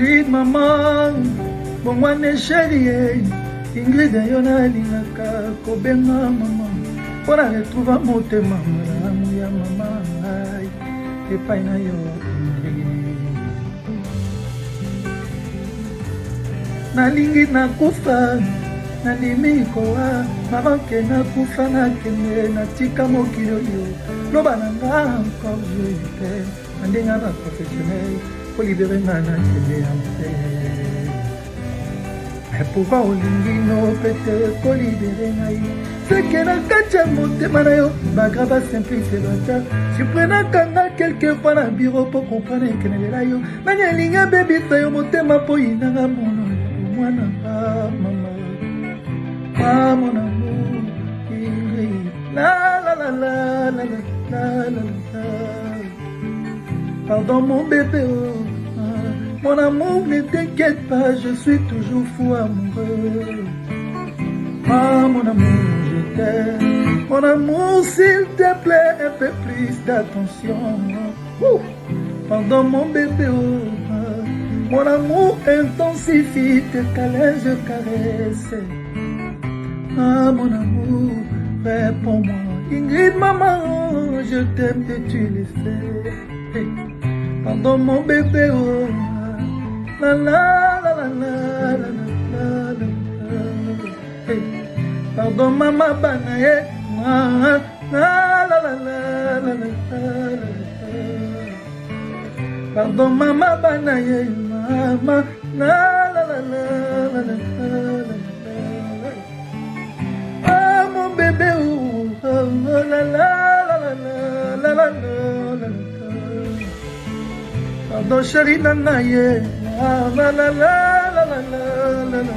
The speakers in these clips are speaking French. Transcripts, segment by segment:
Ingrid maman, bon wane chérie, Ingrid yona lingaka kobenga maman. Pour la retrouver motema malamu ya maman ngai epai na yo nalingi nakufa nandimi kowa maroke nakufa nakende natika mokili oyo loba na nga encore je t'aime nandenga ba professionnel kolibere nga nakende ya mpe pourquoi olingi no pete kolibere ngai seke na kati ya motema na yo bagraba simplice bata suprenakanga quelquefois na biro mpo komprana ekenelela yo nani elingi abebisa yo motema mpo yinanga mono mwana mama mon amour la pardon mon bébé oh. Mon amour, ne t'inquiète pas, je suis toujours fou amoureux. Ah, mon amour, je t'aime. Mon amour, s'il te plaît, un peu plus d'attention. Pardon, mon bébé, oh. Mon amour intensifie tes câlins, je caresse. Ah, mon amour, réponds-moi. Ingrid, maman, je t'aime et tu le sais. Pardon, mon bébé, oh. La la la la la la la la. Hey. Pardon maman banaye. La la la la la la. Pardon maman banaye. Mama la la la la la la. Ah mon bébé oh la la la la la la. Pardon chérie nanaye. La la la la la la la la.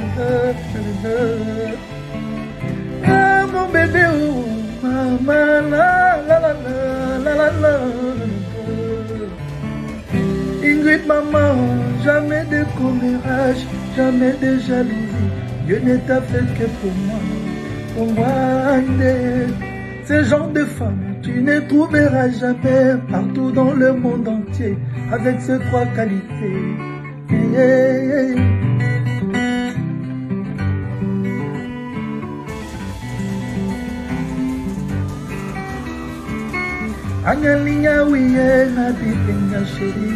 Ah mon bébé oh maman la la la la la la. Ingrid maman, jamais de commérage, jamais de jalousie. Dieu ne t'a fait que pour moi. Pour moi, ce genre de femme tu ne trouveras jamais partout dans le monde entier avec ces trois qualités. Anyalinga wiye na bilinga sheri,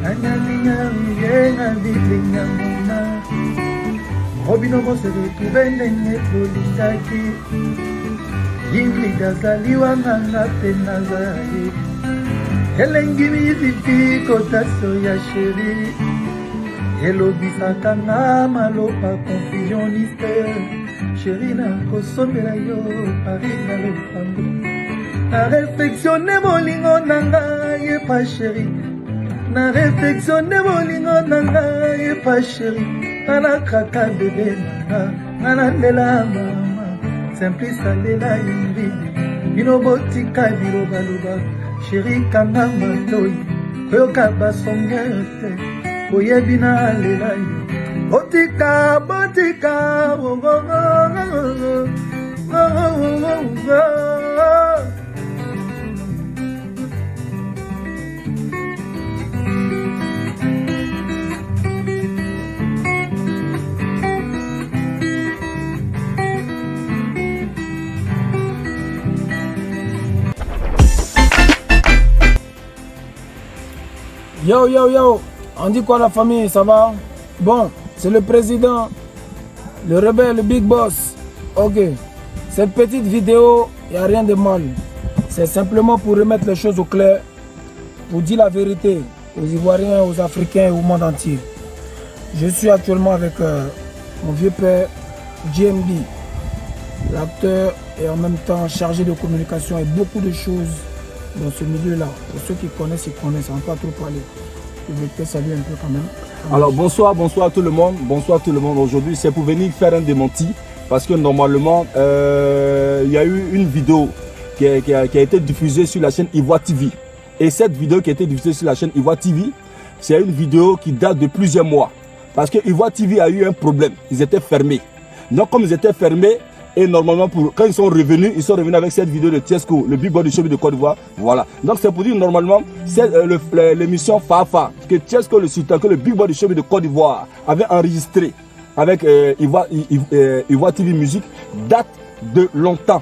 anyalinga wiye na bilinga mona. Robino mo se retrouve ndenge tolingaki, Ingrid azaliwa nanga pe nazali. Elengi mizipi kotaso ya sheri, elobisaka nga maloba confusionniste. Sheri na kosomela yo Paris na lopango, na reflexione bolingo nanga yepa sheri, na reflexione bolingo nanga yepa sheri. Nana kaka bebe nanga, nana lela mama, simplice alela Ingrid, bino botika biloba. Chérie kanga matoi, koyoka basongere te, oyebi na lela yo. Botika, botika, Yo yo yo, on dit quoi la famille, ça va? Bon, c'est le président, le rebelle, le big boss. Ok, cette petite vidéo, il n'y a rien de mal. C'est simplement pour remettre les choses au clair, pour dire la vérité aux Ivoiriens, aux Africains et au monde entier. Je suis actuellement avec mon vieux père, JMB, l'acteur et en même temps chargé de communication et beaucoup de choses dans ce milieu-là. Pour ceux qui connaissent, ils connaissent. On ne va pas trop parler. Je vais te saluer un peu quand même. Alors bonsoir tout le monde. Bonsoir tout le monde. Aujourd'hui, c'est pour venir faire un démenti. Parce que normalement, il y a eu une vidéo qui a été diffusée sur la chaîne Ivoire TV. Et cette vidéo qui a été diffusée sur la chaîne Ivoire TV, c'est une vidéo qui date de plusieurs mois. Parce que Ivoire TV a eu un problème. Ils étaient fermés. Donc comme ils étaient fermés, Et normalement, quand ils sont revenus avec cette vidéo de Tiesco, le big boss du showbiz de Côte d'Ivoire. Voilà. Donc c'est pour dire normalement, c'est l'émission Fafa que Tiesco le sultan, que le big boss du showbiz de Côte d'Ivoire avait enregistré avec Ivoire TV Musique, date de longtemps.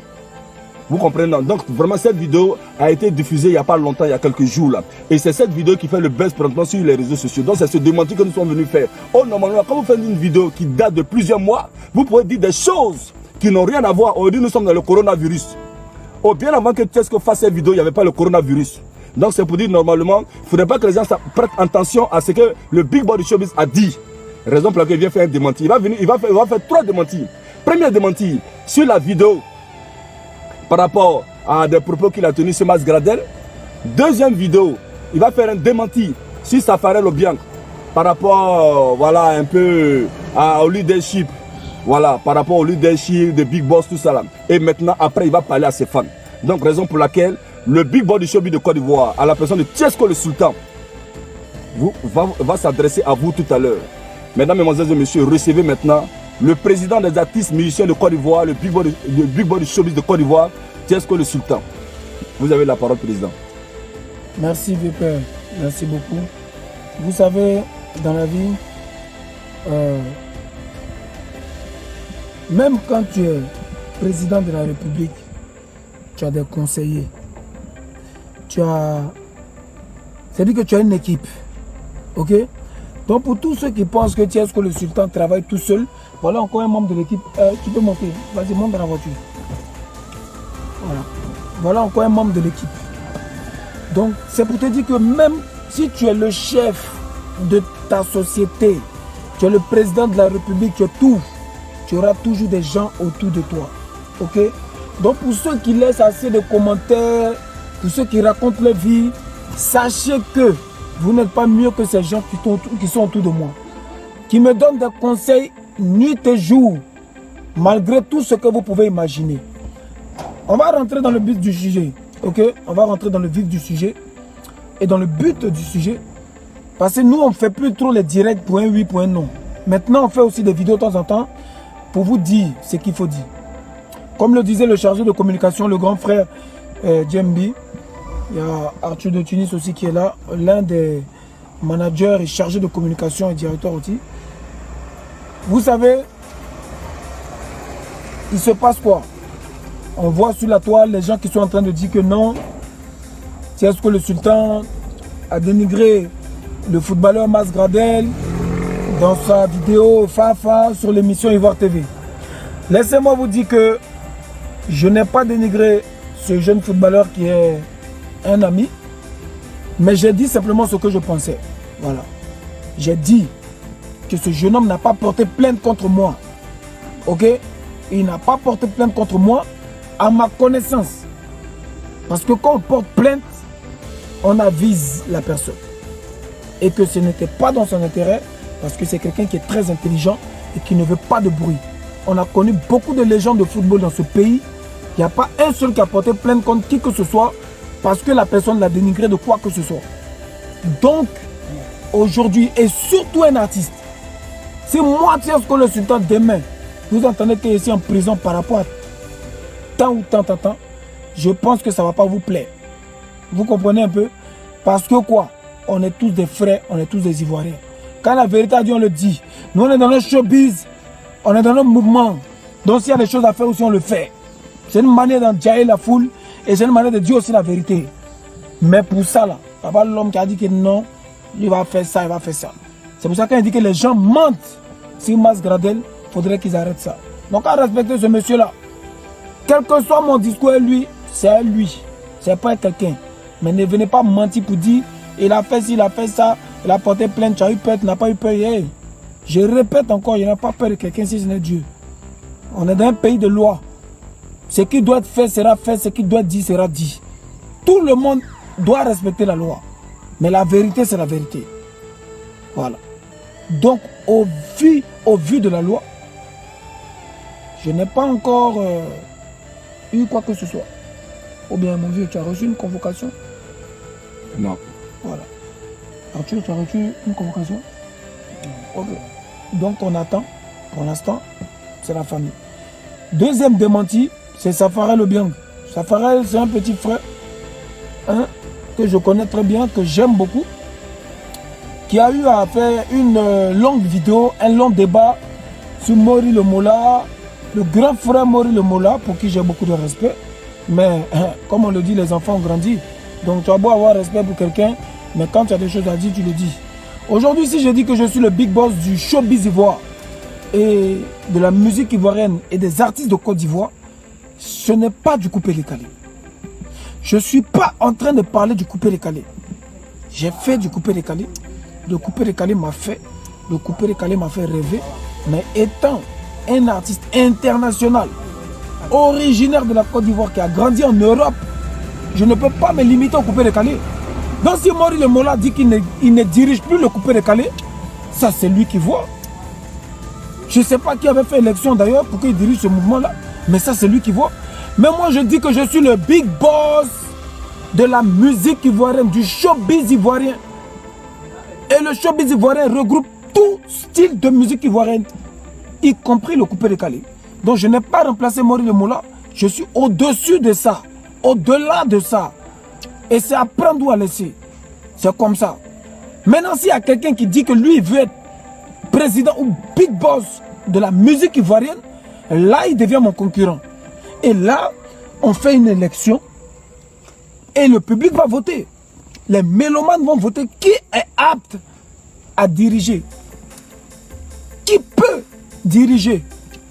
Vous comprenez? Donc vraiment cette vidéo a été diffusée il n'y a pas longtemps, il y a quelques jours là. Et c'est cette vidéo qui fait le buzz présentement sur les réseaux sociaux. Donc c'est ce démenti que nous sommes venus faire. Oh normalement, quand vous faites une vidéo qui date de plusieurs mois, vous pouvez dire des choses qui n'ont rien à voir. Aujourd'hui nous sommes dans le coronavirus. Oh, bien avant que Tiesco fasse cette vidéo, il n'y avait pas le coronavirus. Donc c'est pour dire normalement, il ne faudrait pas que les gens prêtent attention à ce que le big boss du showbiz a dit. Raison pour laquelle il vient faire un démenti. Il va faire 3 démentis. Premier démenti sur la vidéo par rapport à des propos qu'il a tenus sur Mas Gradel. Deuxième vidéo, il va faire un démenti sur Safarel Obiang par rapport voilà, un peu au leadership. Voilà, par rapport au leadership de Big Boss, tout ça là. Et maintenant, après, il va parler à ses fans. Donc, raison pour laquelle le Big Boss du showbiz de Côte d'Ivoire, à la personne de Tiesco le Sultan, va s'adresser à vous tout à l'heure. Mesdames, mesdemoiselles et messieurs, recevez maintenant le président des artistes musiciens de Côte d'Ivoire, le Big Boss du showbiz de Côte d'Ivoire, Tiesco le Sultan. Vous avez la parole, président. Merci, vieux père. Merci beaucoup. Vous savez, dans la vie, même quand tu es président de la République, tu as des conseillers. C'est-à-dire que tu as une équipe. Ok? Donc pour tous ceux qui pensent que Tiesco le Sultan travaille tout seul, voilà encore un membre de l'équipe. Tu peux monter. Vas-y, monte dans la voiture. Voilà. Voilà encore un membre de l'équipe. Donc c'est pour te dire que même si tu es le chef de ta société, tu es le président de la République, tu es tout, tu auras toujours des gens autour de toi. Ok? Donc pour ceux qui laissent assez de commentaires, pour ceux qui racontent leur vie, sachez que vous n'êtes pas mieux que ces gens qui sont autour de moi, qui me donnent des conseils nuit et jour, malgré tout ce que vous pouvez imaginer. On va rentrer dans le but du sujet, ok? On va rentrer dans le vif du sujet et dans le but du sujet, parce que nous, on ne fait plus trop les directs point oui, point non. Maintenant, on fait aussi des vidéos de temps en temps pour vous dire ce qu'il faut dire. Comme le disait le chargé de communication, le grand frère Djembi, il y a Arthur de Tunis aussi qui est là, l'un des managers et chargés de communication et directeur aussi. Vous savez, il se passe quoi? On voit sur la toile les gens qui sont en train de dire que non, Tiesco le Sultan a dénigré le footballeur Mas Gradel dans sa vidéo Fafa sur l'émission Ivoire TV. Laissez-moi vous dire que je n'ai pas dénigré ce jeune footballeur qui est un ami, mais j'ai dit simplement ce que je pensais. Voilà. J'ai dit que ce jeune homme n'a pas porté plainte contre moi. Ok? Il n'a pas porté plainte contre moi à ma connaissance. Parce que quand on porte plainte, on avise la personne. Et que ce n'était pas dans son intérêt, parce que c'est quelqu'un qui est très intelligent et qui ne veut pas de bruit. On a connu beaucoup de légendes de football dans ce pays. Il n'y a pas un seul qui a porté plainte contre qui que ce soit parce que la personne l'a dénigré de quoi que ce soit. Donc, aujourd'hui, et surtout un artiste, si moi, Tiesco le Sultan, demain, vous entendez que je suis en prison par rapport à tant ou tant, je pense que ça ne va pas vous plaire. Vous comprenez un peu? Parce que quoi? On est tous des frères, on est tous des Ivoiriens. Quand la vérité a dit, on le dit. Nous, on est dans notre showbiz, on est dans notre mouvement. Donc, s'il y a des choses à faire aussi, on le fait. C'est une manière d'enjailler la foule et c'est une manière de dire aussi la vérité. Mais pour ça, là, papa l'homme qui a dit que non, il va faire ça, il va faire ça. C'est pour ça qu'il dit que les gens mentent. Si Mas Gradel, il faudrait qu'ils arrêtent ça. Donc, à respecter ce monsieur-là, quel que soit mon discours à lui, c'est à lui. C'est pas à quelqu'un. Mais ne venez pas mentir pour dire, il a fait ci, il a fait ça, il a porté plainte, tu as eu peur, tu n'as pas eu peur. Hey. Je répète encore, il n'y a pas peur de quelqu'un si ce n'est Dieu. On est dans un pays de loi. Ce qui doit être fait sera fait, ce qui doit être dit sera dit. Tout le monde doit respecter la loi. Mais la vérité, c'est la vérité. Voilà. Donc, au vu de la loi, je n'ai pas encore eu quoi que ce soit. Ou bien, mon vieux, tu as reçu une convocation? Non. Voilà. Arthur, tu as reçu une convocation? Ok. Donc, on attend. Pour l'instant, c'est la famille. Deuxième démenti, c'est Safarel Obiang. Safarel, c'est un petit frère hein, que je connais très bien, que j'aime beaucoup, qui a eu à faire une longue vidéo, un long débat sur Mori Le Mola, le grand frère Mori Le Mola, pour qui j'ai beaucoup de respect. Mais comme on le dit, les enfants ont grandi. Donc tu as beau avoir respect pour quelqu'un, mais quand tu as des choses à dire, tu le dis. Aujourd'hui, si je dis que je suis le big boss du showbiz ivoire et de la musique ivoirienne et des artistes de Côte d'Ivoire, ce n'est pas du coupé-décalé. Je ne suis pas en train de parler du coupé-décalé. J'ai fait du coupé-décalé. Le coupé-décalé m'a fait. Le coupé-décalé m'a fait rêver. Mais étant un artiste international, originaire de la Côte d'Ivoire, qui a grandi en Europe, je ne peux pas me limiter au coupé-décalé. Donc si Mori Le Mola dit qu'il ne dirige plus le coupé-décalé, ça c'est lui qui voit. Je ne sais pas qui avait fait élection d'ailleurs pour qu'il dirige ce mouvement-là, mais ça c'est lui qui voit. Mais moi je dis que je suis le big boss de la musique ivoirienne, du showbiz ivoirien. Et le showbiz ivoirien regroupe tout style de musique ivoirienne, y compris le coupé-décalé. Donc je n'ai pas remplacé Mori Le Mola, je suis au-dessus de ça, au-delà de ça. Et c'est à prendre ou à laisser. C'est comme ça. Maintenant, s'il y a quelqu'un qui dit que lui, il veut être président ou big boss de la musique ivoirienne, là, il devient mon concurrent. Et là, on fait une élection et le public va voter. Les mélomanes vont voter qui est apte à diriger. Qui peut diriger.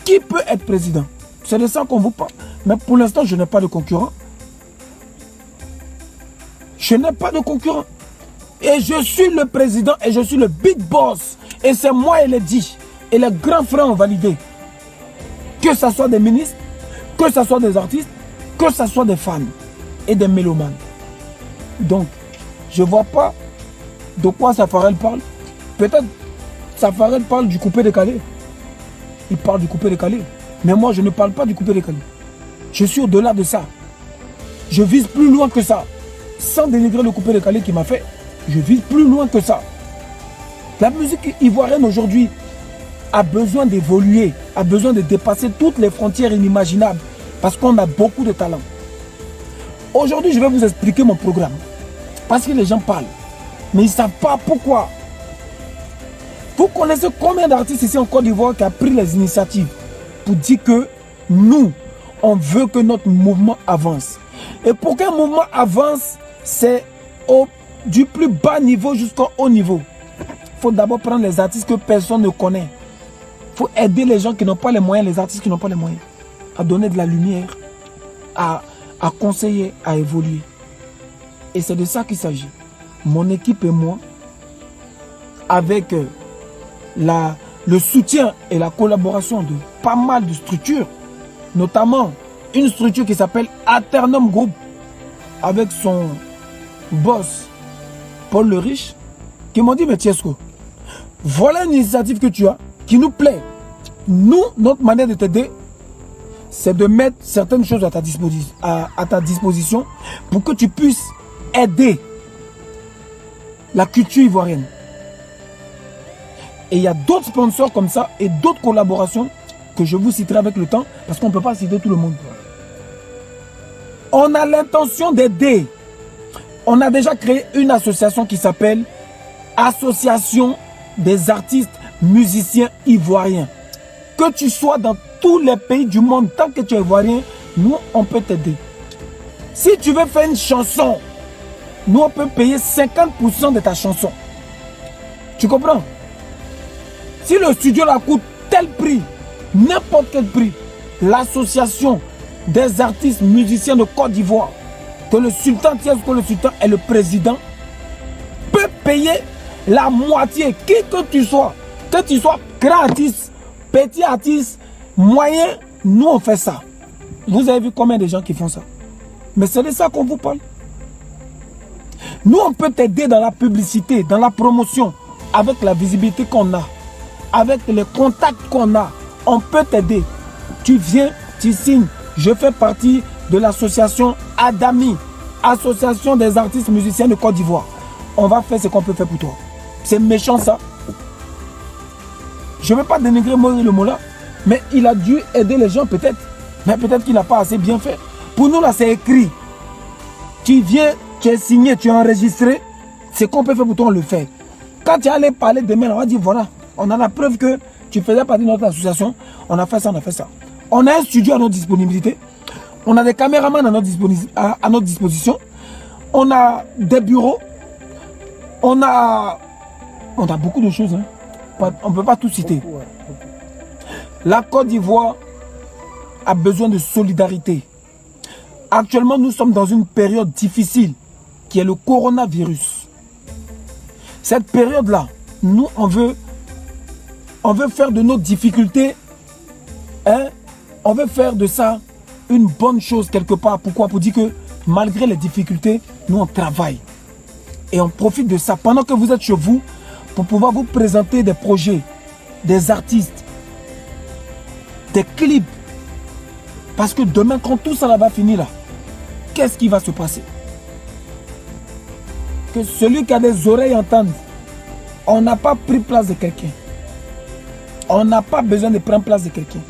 Qui peut être président. C'est de ça qu'on vous parle. Mais pour l'instant, je n'ai pas de concurrent. Je n'ai pas de concurrent. Et je suis le président et je suis le big boss. Et c'est moi et les 10. Et les grands frères ont validé. Que ce soit des ministres, que ce soit des artistes, que ce soit des fans et des mélomanes. Donc, je ne vois pas de quoi Safarel parle. Peut-être Safarel parle du coupé-décalé. Il parle du coupé-décalé. Mais moi, je ne parle pas du coupé-décalé. Je suis au-delà de ça. Je vise plus loin que ça. Sans dénigrer le coupé-décalé qui m'a fait, je vise plus loin que ça. La musique ivoirienne aujourd'hui a besoin d'évoluer, a besoin de dépasser toutes les frontières inimaginables parce qu'on a beaucoup de talent. Aujourd'hui, je vais vous expliquer mon programme. Parce que les gens parlent, mais ils ne savent pas pourquoi. Vous connaissez combien d'artistes ici en Côte d'Ivoire qui ont pris les initiatives pour dire que nous, on veut que notre mouvement avance. Et pour qu'un mouvement avance, c'est du plus bas niveau jusqu'au haut niveau. Il faut d'abord prendre les artistes que personne ne connaît. Il faut aider les gens qui n'ont pas les moyens, les artistes qui n'ont pas les moyens, à donner de la lumière, à conseiller, à évoluer. Et c'est de ça qu'il s'agit. Mon équipe et moi, avec le soutien et la collaboration de pas mal de structures, notamment une structure qui s'appelle Aternum Group, avec son boss, Paul Le Riche, qui m'ont dit, mais Tiesco, voilà une initiative que tu as, qui nous plaît. Nous, notre manière de t'aider, c'est de mettre certaines choses à ta disposition pour que tu puisses aider la culture ivoirienne. Et il y a d'autres sponsors comme ça et d'autres collaborations que je vous citerai avec le temps parce qu'on ne peut pas citer tout le monde. On a l'intention d'aider. On a déjà créé une association qui s'appelle Association des artistes musiciens ivoiriens. Que tu sois dans tous les pays du monde, tant que tu es ivoirien, nous, on peut t'aider. Si tu veux faire une chanson, nous, on peut payer 50% de ta chanson. Tu comprends? Si le studio la coûte tel prix, n'importe quel prix, l'association des artistes musiciens de Côte d'Ivoire, que le sultan Tiesco, le sultan est le président, peut payer la moitié, qui que tu sois grand artiste, petit artiste, moyen, nous on fait ça. Vous avez vu combien de gens qui font ça? Mais c'est de ça qu'on vous parle. Nous on peut t'aider dans la publicité, dans la promotion, avec la visibilité qu'on a, avec les contacts qu'on a, on peut t'aider. Tu viens, tu signes. Je fais partie de l'association Adami, Association des artistes musiciens de Côte d'Ivoire. On va faire ce qu'on peut faire pour toi. C'est méchant ça. Je ne veux pas dénigrer Mori Le Mola, mais il a dû aider les gens peut-être. Mais peut-être qu'il n'a pas assez bien fait. Pour nous, là, c'est écrit. Tu viens, tu es signé, tu es enregistré. C'est qu'on peut faire pour toi, on le fait. Quand tu allais parler demain, on va dire, voilà, on a la preuve que tu faisais partie de notre association. On a fait ça, on a fait ça. On a un studio à notre disponibilité. On a des caméramans à notre disposition. On a des bureaux. On a beaucoup de choses. Hein. On ne peut pas tout citer. La Côte d'Ivoire a besoin de solidarité. Actuellement, nous sommes dans une période difficile qui est le coronavirus. Cette période-là, nous, on veut faire de nos difficultés, hein, on veut faire de ça une bonne chose quelque part. Pourquoi? Pour dire que malgré les difficultés, nous, on travaille. Et on profite de ça pendant que vous êtes chez vous pour pouvoir vous présenter des projets, des artistes, des clips. Parce que demain, quand tout ça va finir là, qu'est-ce qui va se passer? Que celui qui a des oreilles entende. On n'a pas pris place de quelqu'un. On n'a pas besoin de prendre place de quelqu'un.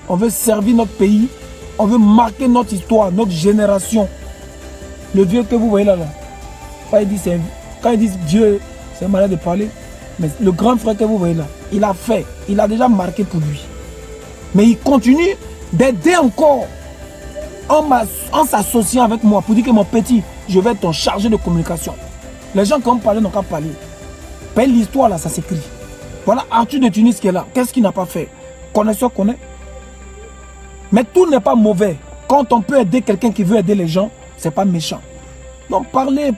On veut servir notre pays. On veut marquer notre histoire, notre génération. Le vieux que vous voyez là, quand ils disent Dieu, c'est malade de parler. Mais le grand frère que vous voyez là, il a fait. Il a déjà marqué pour lui. Mais il continue d'aider encore en s'associant avec moi pour dire que mon petit, je vais être ton chargé de communication. Les gens qui ont parlé n'ont qu'à parler. Mais l'histoire là, ça s'écrit. Voilà Arthur de Tunis qui est là. Qu'est-ce qu'il n'a pas fait? Connaisseur connaît. Mais tout n'est pas mauvais. Quand on peut aider quelqu'un qui veut aider les gens, c'est pas méchant. Donc parler.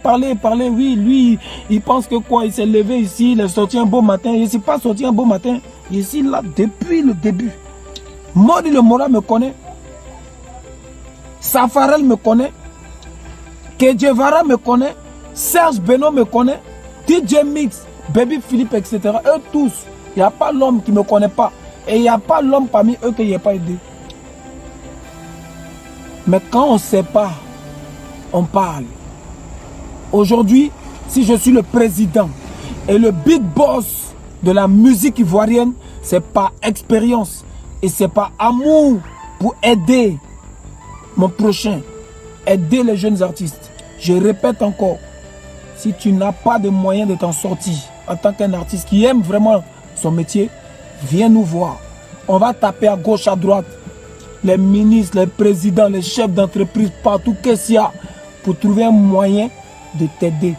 Oui, lui, il pense que quoi? Il s'est levé ici, il est sorti un beau matin. Il ne s'est pas sorti un beau matin. Il est ici là depuis le début. Modi le Mora me connaît. Safarel me connaît. Kedjevara me connaît. Serge Beno me connaît. DJ Mix, Baby Philippe, etc. Eux tous, il n'y a pas l'homme qui ne me connaît pas. Et il n'y a pas l'homme parmi eux qui n'a pas aidé. Mais quand on ne sait pas, on parle. Aujourd'hui, si je suis le président et le big boss de la musique ivoirienne, c'est par expérience et c'est par amour pour aider mon prochain, aider les jeunes artistes. Je répète encore, si tu n'as pas de moyens de t'en sortir en tant qu'un artiste qui aime vraiment son métier, viens nous voir. On va taper à gauche, à droite, les ministres, les présidents, les chefs d'entreprise, partout, qu'est-ce qu'il y a pour trouver un moyen de t'aider.